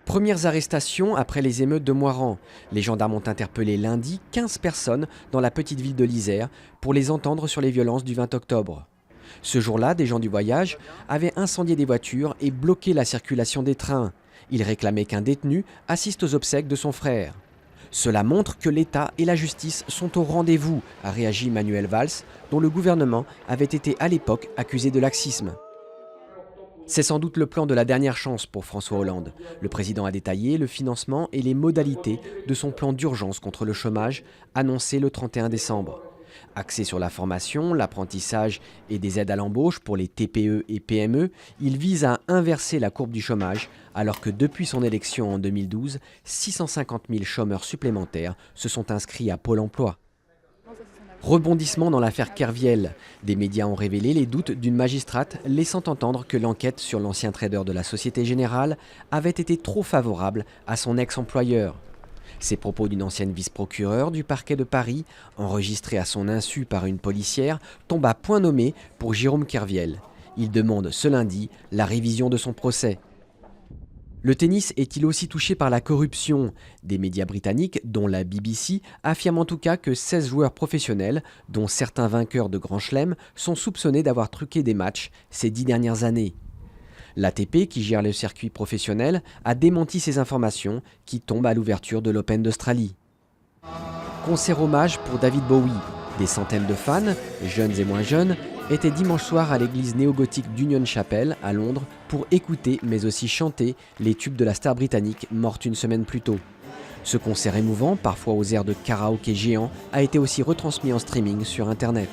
Premières arrestations après les émeutes de Moirans. Les gendarmes ont interpellé lundi 15 personnes dans la petite ville de l'Isère pour les entendre sur les violences du 20 octobre. Ce jour-là, des gens du voyage avaient incendié des voitures et bloqué la circulation des trains. Ils réclamaient qu'un détenu assiste aux obsèques de son frère. Cela montre que l'État et la justice sont au rendez-vous, a réagi Manuel Valls, dont le gouvernement avait été à l'époque accusé de laxisme. C'est sans doute le plan de la dernière chance pour François Hollande. Le président a détaillé le financement et les modalités de son plan d'urgence contre le chômage, annoncé le 31 décembre. Axé sur la formation, l'apprentissage et des aides à l'embauche pour les TPE et PME, il vise à inverser la courbe du chômage, alors que depuis son élection en 2012, 650 000 chômeurs supplémentaires se sont inscrits à Pôle emploi. Rebondissement dans l'affaire Kerviel. Des médias ont révélé les doutes d'une magistrate laissant entendre que l'enquête sur l'ancien trader de la Société Générale avait été trop favorable à son ex-employeur. Ces propos d'une ancienne vice-procureure du parquet de Paris, enregistrés à son insu par une policière, tombent à point nommé pour Jérôme Kerviel. Il demande ce lundi la révision de son procès. Le tennis est-il aussi touché par la corruption? Des médias britanniques, dont la BBC, affirment en tout cas que 16 joueurs professionnels, dont certains vainqueurs de Grand Chelem, sont soupçonnés d'avoir truqué des matchs ces 10 dernières années. L'ATP, qui gère le circuit professionnel, a démenti ces informations qui tombent à l'ouverture de l'Open d'Australie. Concert hommage pour David Bowie. Des centaines de fans, jeunes et moins jeunes, étaient dimanche soir à l'église néo-gothique d'Union Chapel, à Londres, pour écouter, mais aussi chanter, les tubes de la star britannique morte une semaine plus tôt. Ce concert émouvant, parfois aux airs de karaoké géant, a été aussi retransmis en streaming sur Internet.